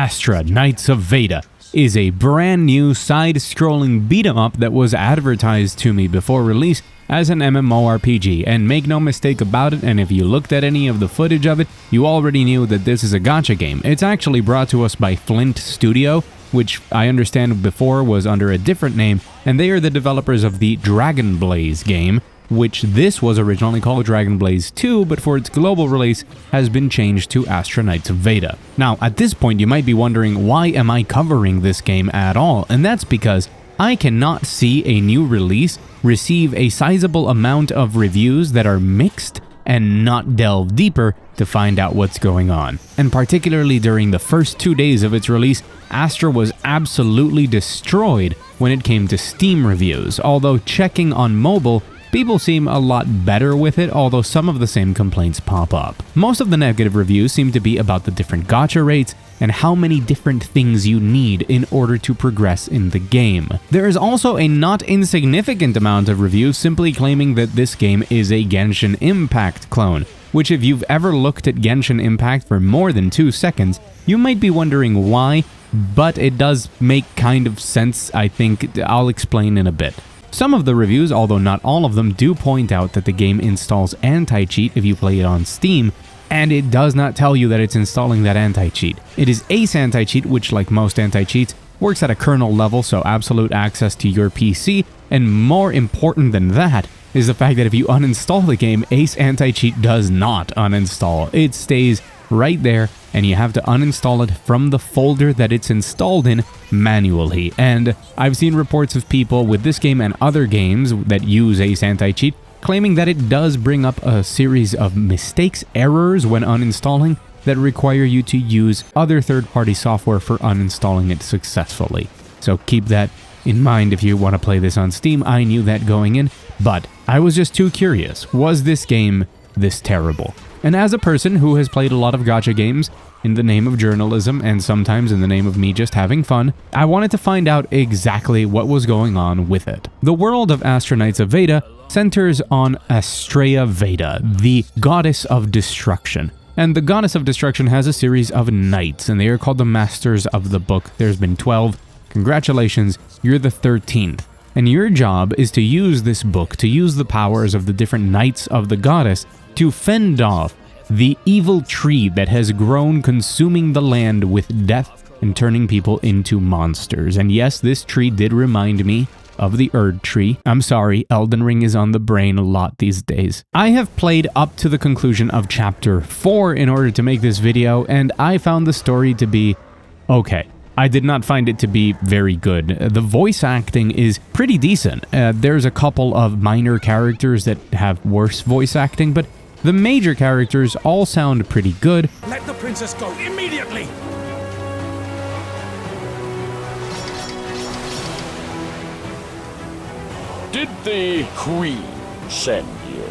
Astra Knights of Veda is a brand new side-scrolling beat-em-up that was advertised to me before release as an MMORPG, and make no mistake about it, and if you looked at any of the footage of it, you already knew that this is a gacha game. It's actually brought to us by Flint Studio, which I understand before was under a different name, and they are the developers of the Dragon Blaze game, which this was originally called Dragon Blaze 2, but for its global release has been changed to Astra Knights of Veda. Now, at this point, you might be wondering, why am I covering this game at all? And that's because I cannot see a new release receive a sizable amount of reviews that are mixed and not delve deeper to find out what's going on. And particularly during the first 2 days of its release, Astra was absolutely destroyed when it came to Steam reviews, although checking on mobile, people seem a lot better with it, although some of the same complaints pop up. Most of the negative reviews seem to be about the different gacha rates and how many different things you need in order to progress in the game. There is also a not insignificant amount of reviews simply claiming that this game is a Genshin Impact clone, which if you've ever looked at Genshin Impact for more than 2 seconds, you might be wondering why, but it does make kind of sense. I think I'll explain in a bit. Some of the reviews, although not all of them, do point out that the game installs anti-cheat if you play it on Steam, and it does not tell you that it's installing that anti-cheat. It is Ace anti-cheat, which, like most anti-cheats, works at a kernel level, so absolute access to your PC, and more important than that is the fact that if you uninstall the game, Ace anti-cheat does not uninstall. It stays right there, and you have to uninstall it from the folder that it's installed in manually. And I've seen reports of people with this game and other games that use Ace anti-cheat claiming that it does bring up a series of mistakes, errors when uninstalling that require you to use other third-party software for uninstalling it successfully. So keep that in mind if you want to play this on Steam. I knew that going in, but I was just too curious. Was this game this terrible? And as a person who has played a lot of gacha games in the name of journalism and sometimes in the name of me just having fun, I wanted to find out exactly what was going on with it. The world of Astra Knights of Veda centers on Astra Veda, the goddess of destruction. And the goddess of destruction has a series of knights, and they are called the Masters of the Book. There's been 12. Congratulations, you're the 13th. And your job is to use this book, to use the powers of the different knights of the goddess to fend off the evil tree that has grown, consuming the land with death and turning people into monsters. And yes, this tree did remind me of the Erd tree. I'm sorry, Elden Ring is on the brain a lot these days. I have played up to the conclusion of Chapter 4 in order to make this video, and I found the story to be okay. I did not find it to be very good. The voice acting is pretty decent. There's a couple of minor characters that have worse voice acting, but the major characters all sound pretty good. Let the princess go immediately! Did the queen send you?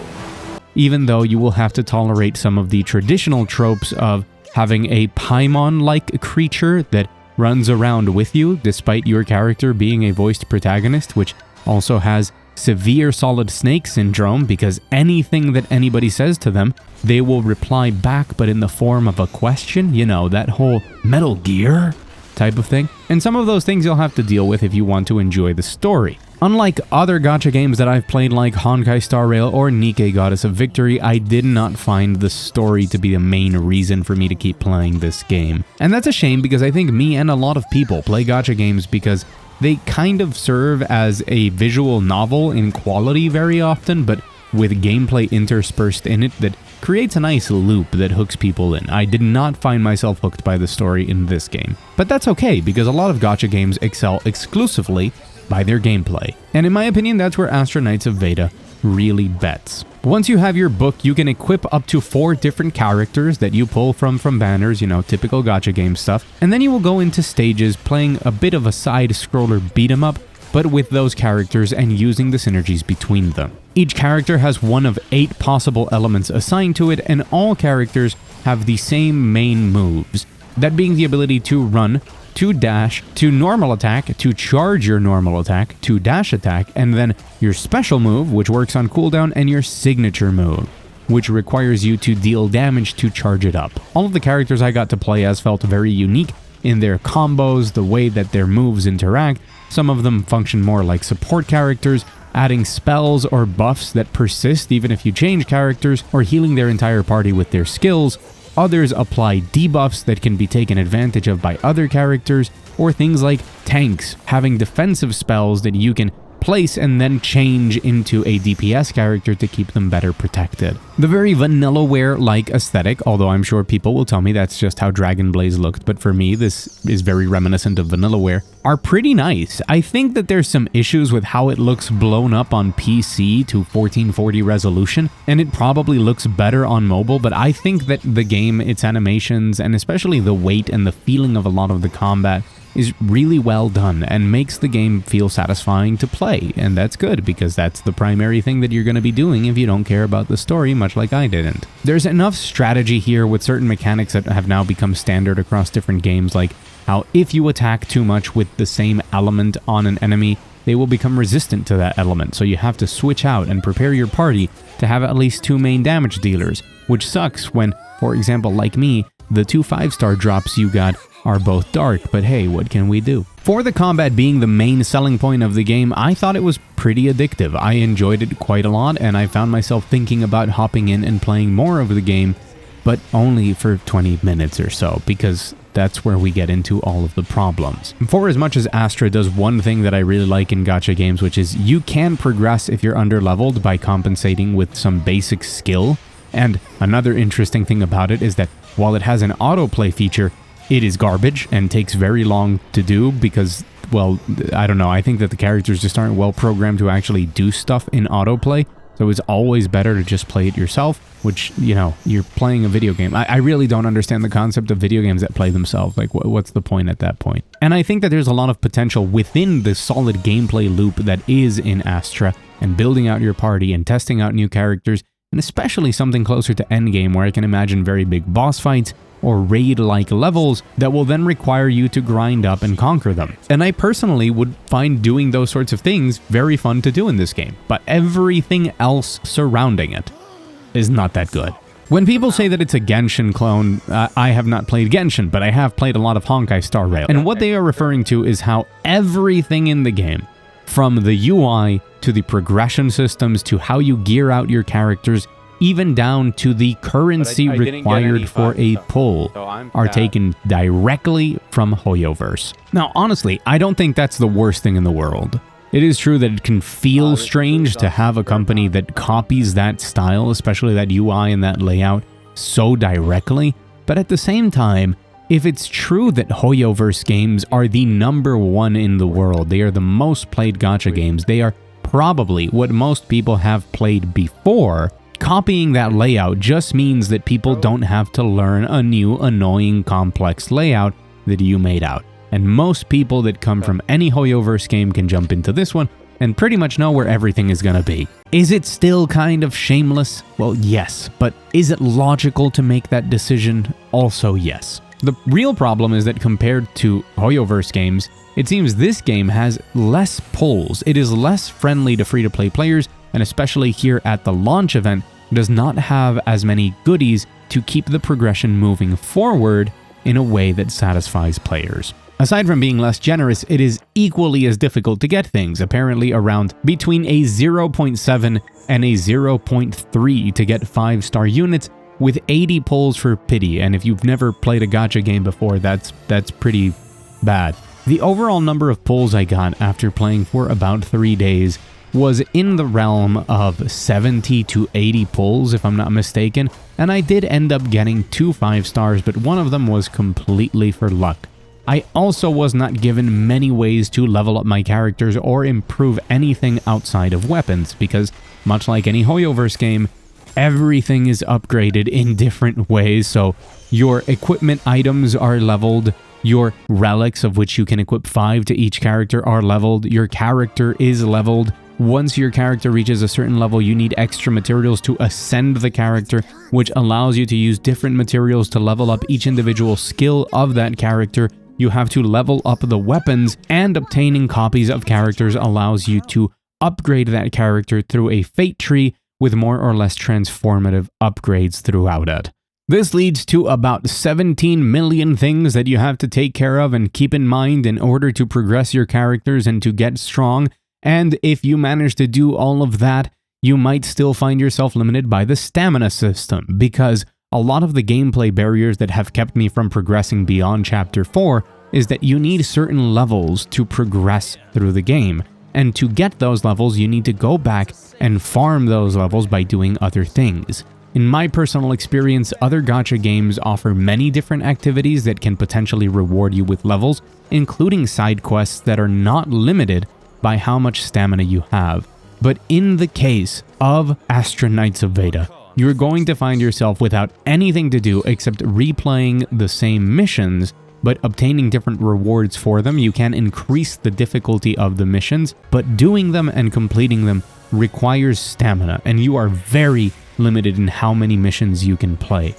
Even though you will have to tolerate some of the traditional tropes of having a Paimon-like creature that runs around with you, despite your character being a voiced protagonist, which also has severe Solid Snake syndrome, because anything that anybody says to them, they will reply back, but in the form of a question. You know, that whole Metal Gear type of thing. And some of those things you'll have to deal with if you want to enjoy the story. Unlike other gacha games that I've played like Honkai Star Rail or Nikke Goddess of Victory, I did not find the story to be the main reason for me to keep playing this game. And that's a shame, because I think me and a lot of people play gacha games because they kind of serve as a visual novel in quality very often, but with gameplay interspersed in it that creates a nice loop that hooks people in. I did not find myself hooked by the story in this game. But that's okay, because a lot of gacha games excel exclusively by their gameplay. And in my opinion, that's where Astra Knights of Veda really bets. Once you have your book, you can equip up to 4 different characters that you pull from banners, you know, typical gacha game stuff. And then you will go into stages playing a bit of a side-scroller beat-em-up, but with those characters and using the synergies between them. Each character has one of 8 possible elements assigned to it, and all characters have the same main moves. That being the ability to run, to dash, to normal attack, to charge your normal attack, to dash attack, and then your special move, which works on cooldown, and your signature move, which requires you to deal damage to charge it up. All of the characters I got to play as felt very unique in their combos, the way that their moves interact. Some of them function more like support characters, adding spells or buffs that persist even if you change characters, or healing their entire party with their skills. Others apply debuffs that can be taken advantage of by other characters, or things like tanks, having defensive spells that you can place and then change into a DPS character to keep them better protected. The very Vanillaware-like aesthetic, although I'm sure people will tell me that's just how Dragon Blaze looked, but for me this is very reminiscent of Vanillaware, are pretty nice. I think that there's some issues with how it looks blown up on PC to 1440 resolution, and it probably looks better on mobile, but I think that the game, its animations, and especially the weight and the feeling of a lot of the combat is really well done and makes the game feel satisfying to play, and that's good because that's the primary thing that you're going to be doing if you don't care about the story, much like I didn't. There's enough strategy here with certain mechanics that have now become standard across different games, like how if you attack too much with the same element on an enemy, they will become resistant to that element, so you have to switch out and prepare your party to have at least 2 main damage dealers, which sucks when, for example, like me, the 2 5-star drops you got are both dark, but hey, what can we do? For the combat being the main selling point of the game, I thought it was pretty addictive. I enjoyed it quite a lot, and I found myself thinking about hopping in and playing more of the game, but only for 20 minutes or so, because that's where we get into all of the problems. For as much as Astra does one thing that I really like in gacha games, which is you can progress if you're underleveled by compensating with some basic skill, and another interesting thing about it is that while it has an autoplay feature, it is garbage and takes very long to do because, well, I don't know, I think that the characters just aren't well programmed to actually do stuff in autoplay, so it's always better to just play it yourself, which, you know, you're playing a video game. I really don't understand the concept of video games that play themselves, like what's the point at that point? And I think that there's a lot of potential within the solid gameplay loop that is in Astra, and building out your party and testing out new characters, and especially something closer to endgame where I can imagine very big boss fights, or raid-like levels that will then require you to grind up and conquer them. And I personally would find doing those sorts of things very fun to do in this game, but everything else surrounding it is not that good. When people say that it's a Genshin clone, I have not played Genshin, but I have played a lot of Honkai Star Rail. And what they are referring to is how everything in the game, from the UI to the progression systems to how you gear out your characters, even down to the currency required for a pull, are taken directly from Hoyoverse. Now, honestly, I don't think that's the worst thing in the world. It is true that it can feel strange to have a company that copies that style, especially that UI and that layout, so directly, but at the same time, if it's true that Hoyoverse games are the #1 in the world, they are the most played gacha games, they are probably what most people have played before, copying that layout just means that people don't have to learn a new, annoying, complex layout that you made out. And most people that come from any Hoyoverse game can jump into this one and pretty much know where everything is gonna be. Is it still kind of shameless? Well, yes, but is it logical to make that decision? Also, yes. The real problem is that compared to Hoyoverse games, it seems this game has less pulls. It is less friendly to free-to-play players, and especially here at the launch event, does not have as many goodies to keep the progression moving forward in a way that satisfies players. Aside from being less generous, it is equally as difficult to get things, apparently around between a 0.7 and a 0.3 to get 5-star units, with 80 pulls for pity, and if you've never played a gacha game before, that's pretty bad. The overall number of pulls I got after playing for about 3 days was in the realm of 70 to 80 pulls, if I'm not mistaken, and I did end up getting 2 5-stars, but one of them was completely for luck. I also was not given many ways to level up my characters or improve anything outside of weapons, because much like any Hoyoverse game, everything is upgraded in different ways, so your equipment items are leveled, your relics, of which you can equip 5 to each character, are leveled, your character is leveled. Once your character reaches a certain level, you need extra materials to ascend the character, which allows you to use different materials to level up each individual skill of that character. You have to level up the weapons, and obtaining copies of characters allows you to upgrade that character through a fate tree with more or less transformative upgrades throughout it. This leads to about 17 million things that you have to take care of and keep in mind in order to progress your characters and to get strong. And if you manage to do all of that, you might still find yourself limited by the stamina system, because a lot of the gameplay barriers that have kept me from progressing beyond Chapter 4 is that you need certain levels to progress through the game. And to get those levels, you need to go back and farm those levels by doing other things. In my personal experience, other gacha games offer many different activities that can potentially reward you with levels, including side quests that are not limited by how much stamina you have. But in the case of Astra Knights of Veda, you're going to find yourself without anything to do except replaying the same missions, but obtaining different rewards for them. You can increase the difficulty of the missions, but doing them and completing them requires stamina, and you are very limited in how many missions you can play.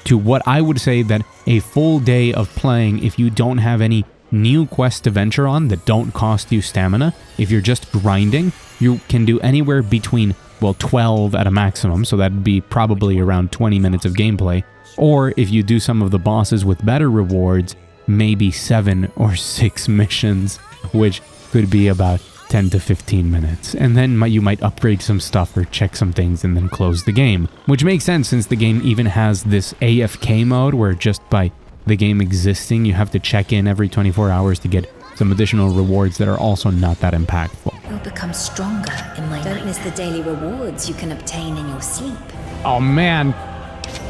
To what I would say that a full day of playing, if you don't have any new quests to venture on that don't cost you stamina, if you're just grinding, you can do anywhere between, well, 12 at a maximum, so that'd be probably around 20 minutes of gameplay, or if you do some of the bosses with better rewards, maybe 7 or 6 missions, which could be about 10 to 15 minutes, and then you might upgrade some stuff or check some things and then close the game, which makes sense since the game even has this AFK mode where just by the game existing you have to check in every 24 hours to get some additional rewards that are also not that impactful. You'll become stronger in my Don't miss the daily rewards you can obtain in your sleep. Oh man,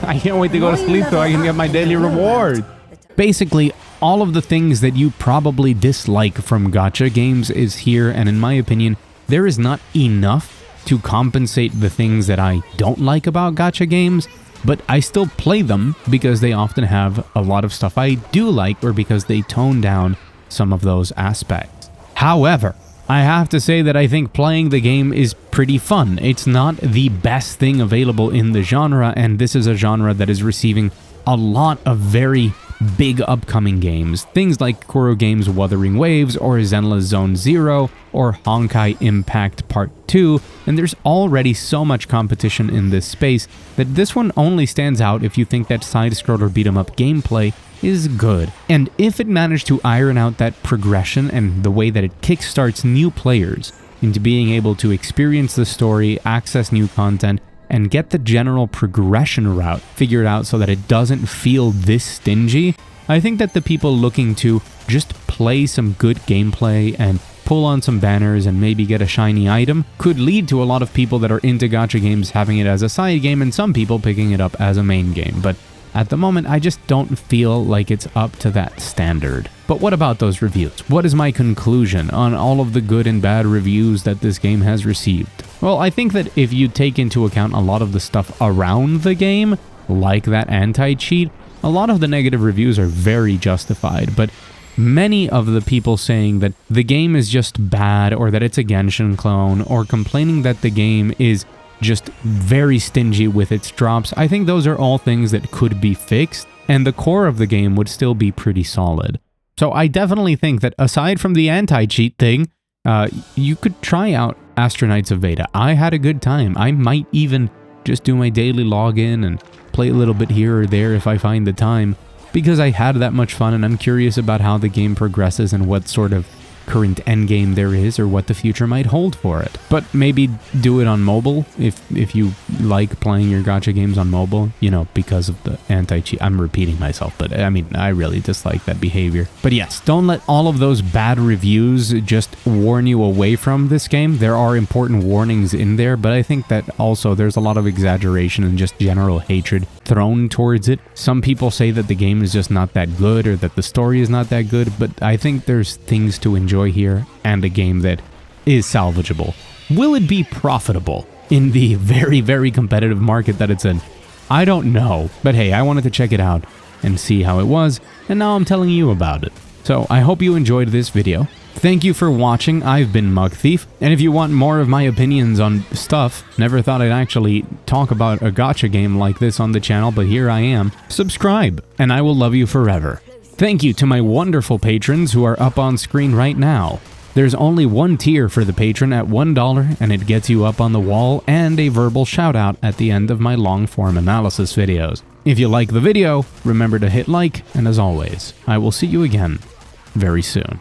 I can't wait to go to sleep so I can get my daily reward. Basically, all of the things that you probably dislike from gacha games is here, and in my opinion, there is not enough to compensate the things that I don't like about gacha games, but I still play them because they often have a lot of stuff I do like, or because they tone down some of those aspects. However, I have to say that I think playing the game is pretty fun. It's not the best thing available in the genre, and this is a genre that is receiving a lot of very big upcoming games, things like Kuro Games' Wuthering Waves, or Zenla's Zone Zero, or Honkai Impact Part 2, and there's already so much competition in this space that this one only stands out if you think that side-scroller beat-em-up gameplay is good. And if it managed to iron out that progression and the way that it kickstarts new players into being able to experience the story, access new content, and get the general progression route figured out so that it doesn't feel this stingy, I think that the people looking to just play some good gameplay and pull on some banners and maybe get a shiny item could lead to a lot of people that are into gacha games having it as a side game and some people picking it up as a main game. But at the moment, I just don't feel like it's up to that standard. But what about those reviews? What is my conclusion on all of the good and bad reviews that this game has received? Well, I think that if you take into account a lot of the stuff around the game, like that anti-cheat, a lot of the negative reviews are very justified, but many of the people saying that the game is just bad, or that it's a Genshin clone, or complaining that the game is just very stingy with its drops, I think those are all things that could be fixed, and the core of the game would still be pretty solid. So I definitely think that aside from the anti-cheat thing, you could try out Astra Knights of Veda. I had a good time. I might even just do my daily login and play a little bit here or there if I find the time, because I had that much fun and I'm curious about how the game progresses and what sort of current endgame there is or what the future might hold for it. But maybe do it on mobile if you like playing your gacha games on mobile, you know, because of the anti-cheat. I'm repeating myself, but I mean, I really dislike that behavior. But yes, don't let all of those bad reviews just warn you away from this game. There are important warnings in there, but I think that also there's a lot of exaggeration and just general hatred thrown towards it. Some people say that the game is just not that good or that the story is not that good, but I think there's things to enjoy here and a game that is salvageable. Will it be profitable in the very, very competitive market that it's in? I don't know, but hey, I wanted to check it out and see how it was, and now I'm telling you about it. So I hope you enjoyed this video. Thank you for watching. I've been Mugthief, and if you want more of my opinions on stuff, never thought I'd actually talk about a gacha game like this on the channel, but here I am. Subscribe, and I will love you forever. Thank you to my wonderful patrons who are up on screen right now. There's only one tier for the patron at $1, and it gets you up on the wall and a verbal shout out at the end of my long-form analysis videos. If you like the video, remember to hit like, and as always, I will see you again very soon.